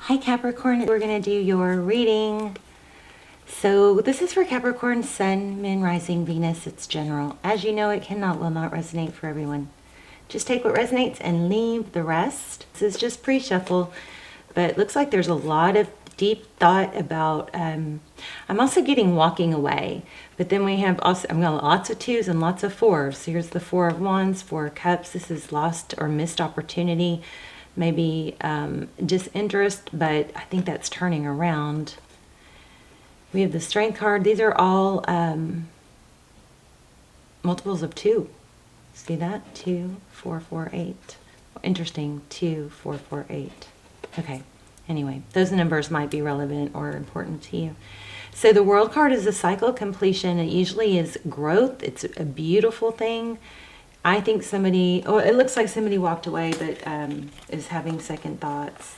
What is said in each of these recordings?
Hi Capricorn, we're going to do your reading. So this is for Capricorn, Sun, Moon, Rising, Venus. It's general. As you know, it will not resonate for everyone. Just take what resonates and leave the rest. This is just pre-shuffle, but it looks like there's a lot of deep thought about, I'm also getting walking away, but then we have also, I'm got lots of 2s and lots of 4s. So here's the 4 of Wands, 4 of Cups. This is lost or missed opportunity, maybe disinterest, but I think that's turning around. We have the Strength card. These are all multiples of 2. See that? 2, 4, 4, 8. Interesting. 2, 4, 4, 8. Okay. Anyway, those numbers might be relevant or important to you. So the World card is a cycle completion. It usually is growth. It's a beautiful thing. I think somebody, oh, it looks like somebody walked away, but is having second thoughts,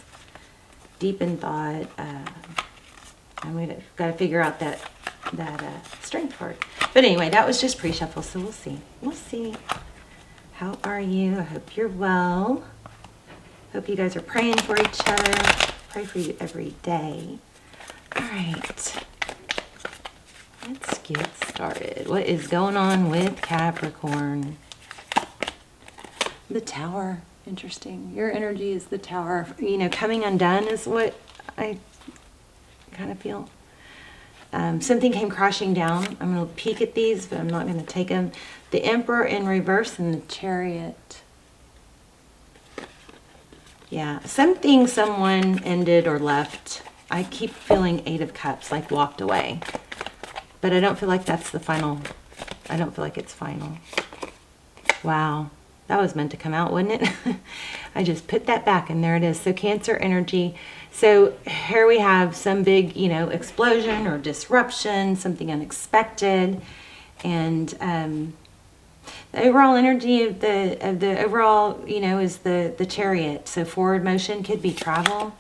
deep in thought. And we've got to figure out that Strength card. But anyway, that was just pre-shuffle, so we'll see. We'll see. How are you? I hope you're well. Hope you guys are praying for each other. Pray for you every day. All right. Let's get started. What is going on with Capricorn? The Tower. Interesting. Your energy is the Tower. You know, coming undone is what I kind of feel. Something came crashing down. I'm going to peek at these, but I'm not going to take them. The Emperor in reverse and the Chariot. Yeah, something someone ended or left. I keep feeling 8 of Cups, like walked away. But I don't feel like that's the final. I don't feel like it's final. Wow, that was meant to come out, wasn't it? I just put that back and there it is. So Cancer energy. So here we have some big, you know, explosion or disruption, something unexpected. And the overall energy of the overall, you know, is the Chariot. So forward motion could be travel.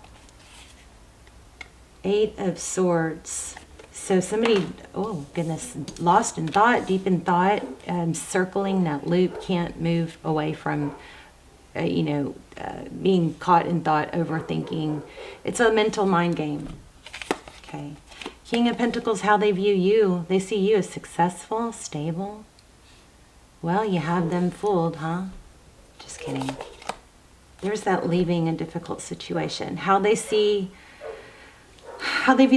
8 of Swords. So somebody, oh goodness, lost in thought, deep in thought, circling that loop, can't move away from, you know, being caught in thought, overthinking. It's a mental mind game. Okay. King of Pentacles, how they view you. They see you as successful, stable. Well, you have them fooled, huh? Just kidding. There's that leaving a difficult situation. How they view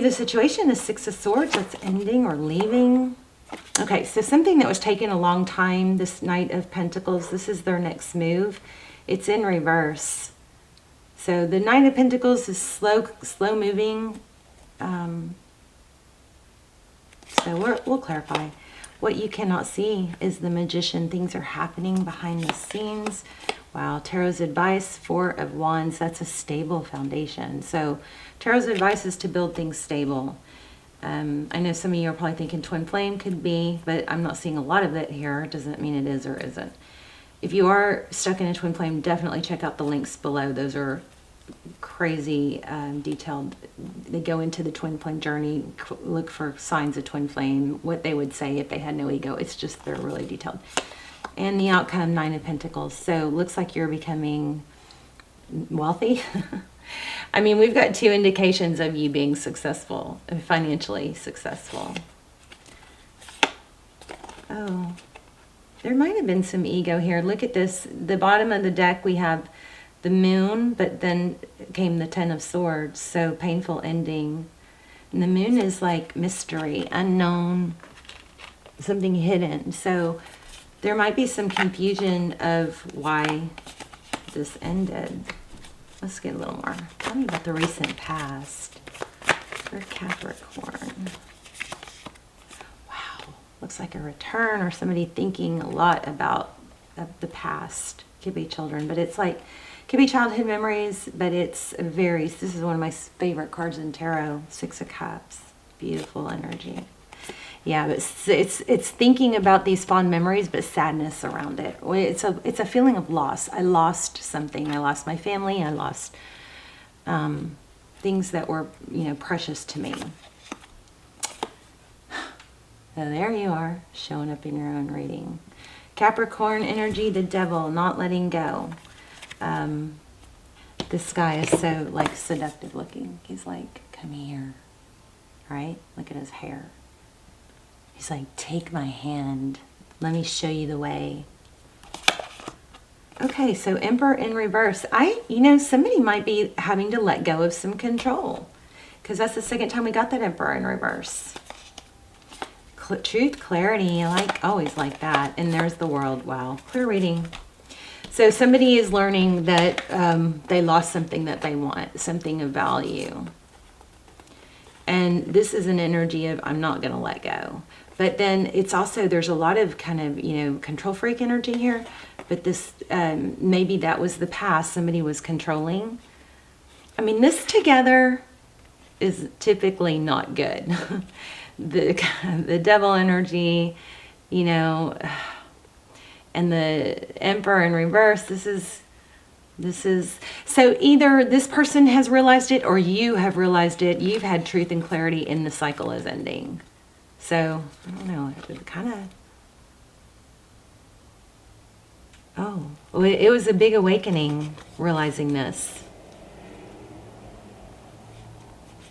the situation is 6 of Swords. That's ending or leaving. Okay, so something that was taking a long time, this Knight of Pentacles, this is their next move. It's in reverse. So the Knight of Pentacles is slow moving. So we'll clarify. What you cannot see is the Magician. Things are happening behind the scenes. Wow, Tarot's advice, 4 of Wands, that's a stable foundation. So Tarot's advice is to build things stable. I know some of you are probably thinking Twin Flame could be, but I'm not seeing a lot of it here. Doesn't mean it is or isn't. If you are stuck in a Twin Flame, definitely check out the links below. Those are crazy detailed. They go into the Twin Flame journey, look for signs of Twin Flame, what they would say if they had no ego. It's just, they're really detailed. And the outcome, 9 of Pentacles. So looks like you're becoming wealthy. I mean, we've got 2 indications of you being successful, financially successful. Oh, there might have been some ego here. Look at this. The bottom of the deck, we have the Moon, but then came the 10 of Swords. So painful ending. And the Moon is like mystery, unknown, something hidden. So there might be some confusion of why this ended. Let's get a little more. Tell me about the recent past for Capricorn. Wow. Looks like a return or somebody thinking a lot about the past. Could be children, but it's like, could be childhood memories, but it's this is one of my favorite cards in tarot, 6 of Cups. Beautiful energy. Yeah, but it's thinking about these fond memories, but sadness around it. It's a feeling of loss. I lost something. I lost my family. I lost things that were, you know, precious to me. So there you are, showing up in your own reading. Capricorn energy, the Devil, not letting go. This guy is so like seductive looking. He's like, come here, right? Look at his hair. He's like, take my hand. Let me show you the way. Okay, so Emperor in reverse. Somebody might be having to let go of some control, because that's the second time we got that Emperor in reverse. Truth, clarity, always like that. And there's the World. Wow, clear reading. So somebody is learning that they lost something that they want, something of value. And this is an energy of, I'm not going to let go. But then it's also, there's a lot of kind of, control freak energy here. But this, maybe that was the past. Somebody was controlling. I mean, this together is typically not good. the devil energy, and the Emperor in reverse. This is, so either this person has realized it or you have realized it. You've had truth and clarity and the cycle is ending. So, I don't know, it kind of, it was a big awakening realizing this.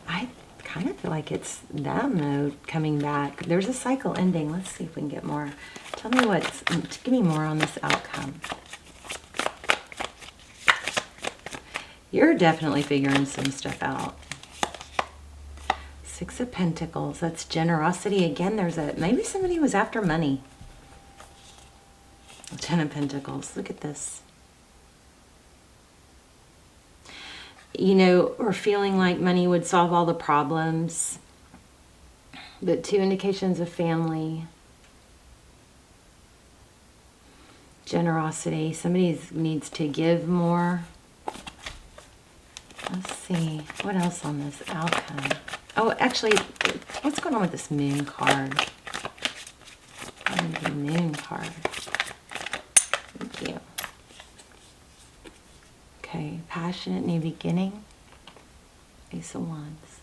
I kind of feel like it's them though coming back. There's a cycle ending. Let's see if we can get more. Tell me give me more on this outcome. You're definitely figuring some stuff out. Six of Pentacles, that's generosity. Again, maybe somebody was after money. Ten of Pentacles, look at this. Or feeling like money would solve all the problems. But two indications of family. Generosity, somebody needs to give more. Let's see, what else on this outcome? Oh, actually, what's going on with this Moon card? The Moon card. Thank you. Okay, passionate new beginning. Ace of Wands.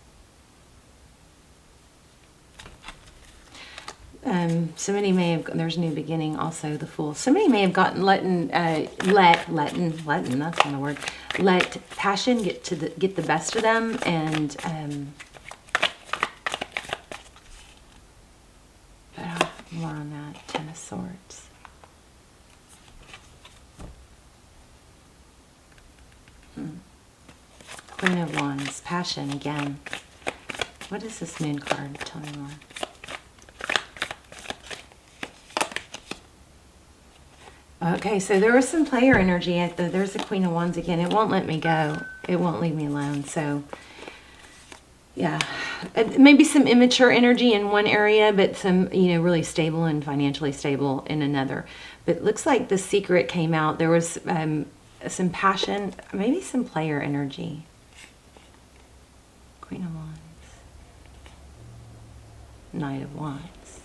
Somebody may have, there's new beginning also, the Fool. Somebody may have gotten that's not a word. Let passion get the best of them, and more on that. Ten of Swords. Queen of Wands. Passion again. What is this Moon card? Tell me more. Okay, so there was some player energy there's the Queen of Wands again. It won't let me go. It won't leave me alone. So, yeah. Maybe some immature energy in one area, but some, really stable and financially stable in another. But it looks like the secret came out. There was some passion, maybe some player energy. Queen of Wands. Knight of Wands.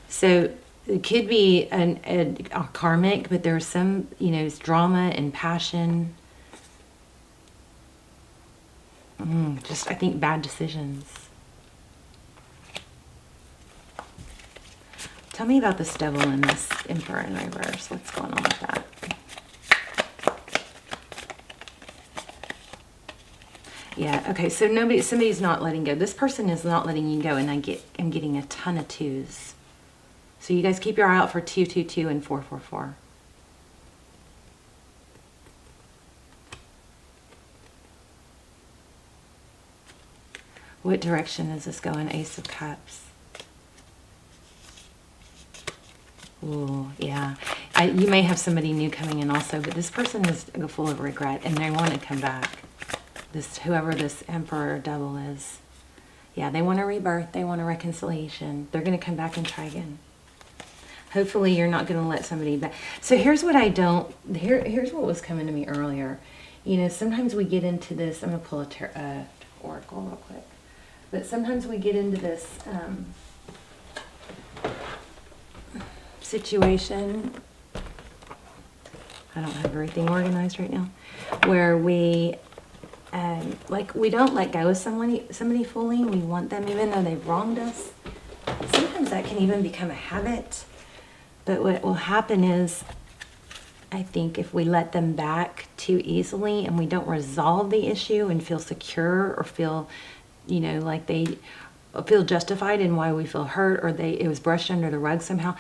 So it could be a karmic, but there's some, drama and passion. I think bad decisions. Tell me about this devil and this Emperor in reverse. What's going on with that? Yeah, okay, so somebody's not letting go. This person is not letting you go, and I'm getting a ton of twos. So you guys keep your eye out for 222 and 444. What direction is this going? Ace of Cups. Ooh, yeah. You may have somebody new coming in also, but this person is full of regret and they want to come back. Whoever this Emperor or Devil is. Yeah, they want a rebirth. They want a reconciliation. They're going to come back and try again. Hopefully you're not going to let somebody back. So here's what here's what was coming to me earlier. Sometimes we get into this. I'm going to pull a oracle real quick. But sometimes we get into this situation. I don't have everything organized right now. Where we we don't let go of somebody fully. We want them even though they've wronged us. Sometimes that can even become a habit. But what will happen is I think if we let them back too easily and we don't resolve the issue and feel secure or feel, you know, like they feel justified in why we feel hurt, or it was brushed under the rug somehow.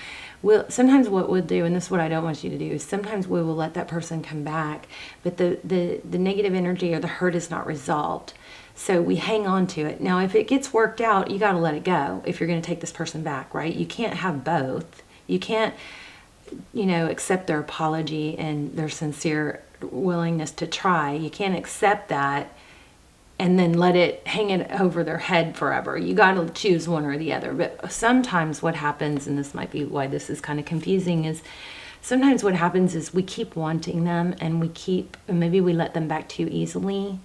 Sometimes what we'll do, and this is what I don't want you to do, is sometimes we will let that person come back, but the negative energy or the hurt is not resolved. So we hang on to it. Now, if it gets worked out, you got to let it go if you're going to take this person back, right? You can't have both. You can't, you know, accept their apology and their sincere willingness to try. You can't accept that and then let it hang it over their head forever. You got to choose one or the other. But sometimes what happens, and this might be why this is kind of confusing, is sometimes what happens is we keep wanting them and maybe we let them back too easily.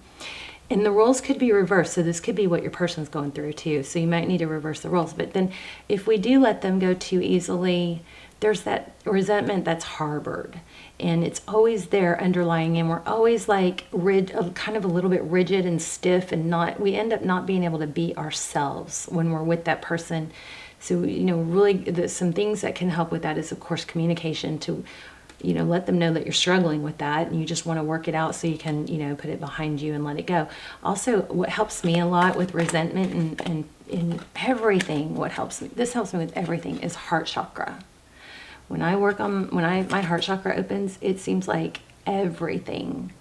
And the roles could be reversed. So this could be what your person's going through too. So you might need to reverse the roles. But then if we do let them go too easily, there's that resentment that's harbored. And it's always there underlying. And we're always like kind of a little bit rigid and stiff, and we end up not being able to be ourselves when we're with that person. So, you know, really some things that can help with that is, of course, communication, to, you know, let them know that you're struggling with that and you just want to work it out so you can, you know, put it behind you and let it go. Also, what helps me a lot with resentment and in everything, this helps me with everything, is heart chakra. When I work on, my heart chakra opens, it seems like everything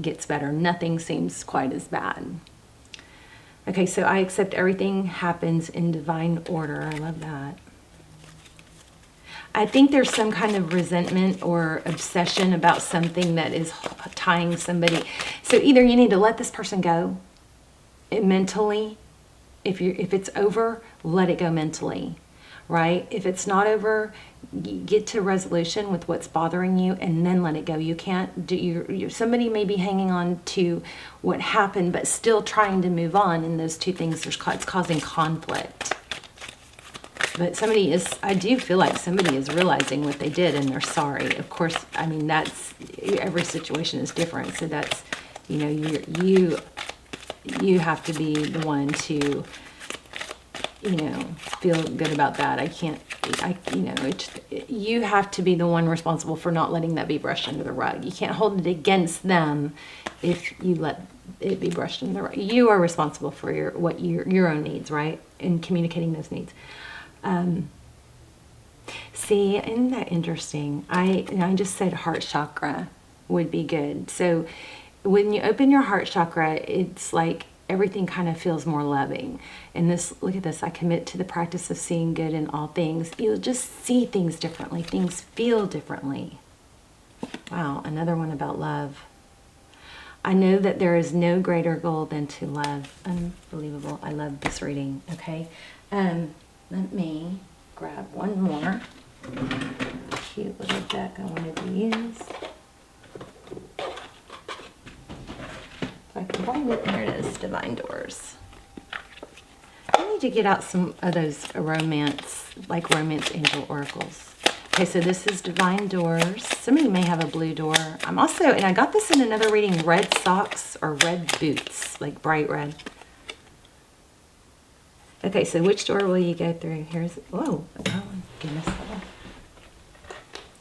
gets better. Nothing seems quite as bad. Okay, so I accept everything happens in divine order. I love that. I think there's some kind of resentment or obsession about something that is tying somebody. So either you need to let this person go mentally. If it's over, let it go mentally, right? If it's not over, get to resolution with what's bothering you and then let it go. You can't do somebody may be hanging on to what happened but still trying to move on, and those two things it's causing conflict. But I do feel like somebody is realizing what they did and they're sorry. Of course, I mean, every situation is different. So that's, you know, you have to be the one to, you know, feel good about that. You have to be the one responsible for not letting that be brushed under the rug. You can't hold it against them if you let it be brushed under the rug. You are responsible for your own needs, right? And communicating those needs. See, isn't that interesting? I just said heart chakra would be good. So when you open your heart chakra, it's like everything kind of feels more loving. And look at this, I commit to the practice of seeing good in all things. You'll just see things differently. Things feel differently. Wow, another one about love. I know that there is no greater goal than to love. Unbelievable. I love this reading. Okay. Let me grab one more cute little deck I wanted to use. If I can find it, there it is, Divine Doors. I need to get out some of those romance angel oracles. Okay, so this is Divine Doors. Somebody may have a blue door. And I got this in another reading, red socks or red boots, like bright red. Okay, so which door will you go through? Oh goodness.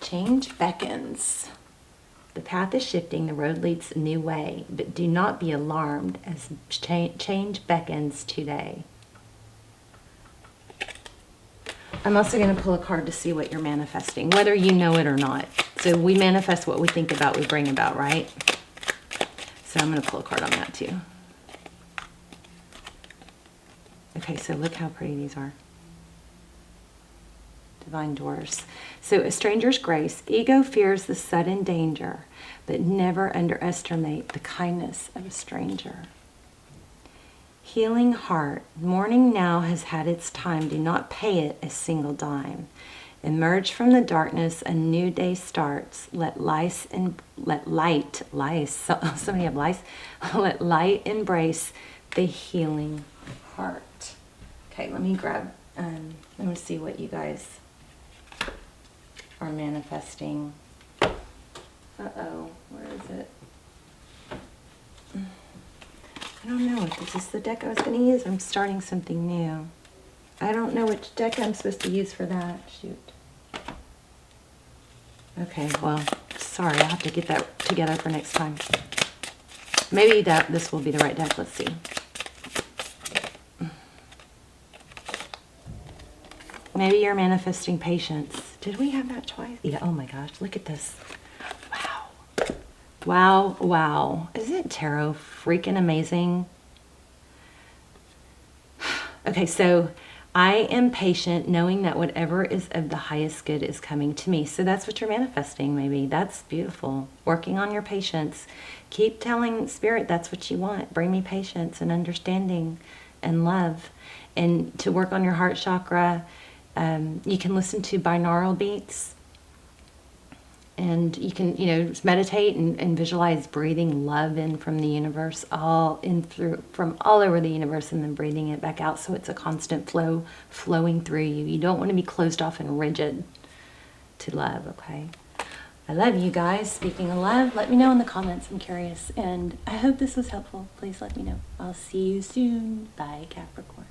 Change beckons. The path is shifting, the road leads a new way, but do not be alarmed as change beckons today. I'm also going to pull a card to see what you're manifesting, whether you know it or not. So we manifest what we think about, we bring about, right? So I'm going to pull a card on that too. Okay, so look how pretty these are. Divine Doors. So a stranger's grace. Ego fears the sudden danger, but never underestimate the kindness of a stranger. Healing heart. Mourning now has had its time. Do not pay it a single dime. Emerge from the darkness. A new day starts. Let light. So many have lice. Let light embrace the healing heart. Okay, let me grab. Let me see what you guys are manifesting. Uh-oh, where is it? I don't know if this is the deck I was going to use. I'm starting something new. I don't know which deck I'm supposed to use for that. Shoot. Okay, well, Sorry, I'll have to get that together for next time. Maybe this will be the right deck. Let's see. Maybe you're manifesting patience. Did we have that twice? Yeah, oh my gosh, look at this. Wow. Wow, wow. Isn't tarot freaking amazing? Okay, so I am patient knowing that whatever is of the highest good is coming to me. So that's what you're manifesting, maybe. That's beautiful. Working on your patience. Keep telling Spirit that's what you want. Bring me patience and understanding and love. And to work on your heart chakra, you can listen to binaural beats. And you can, just meditate and visualize breathing love in from the universe, from all over the universe, and then breathing it back out so it's a constant flow flowing through you. You don't want to be closed off and rigid to love, okay? I love you guys. Speaking of love, let me know in the comments. I'm curious. And I hope this was helpful. Please let me know. I'll see you soon. Bye, Capricorn.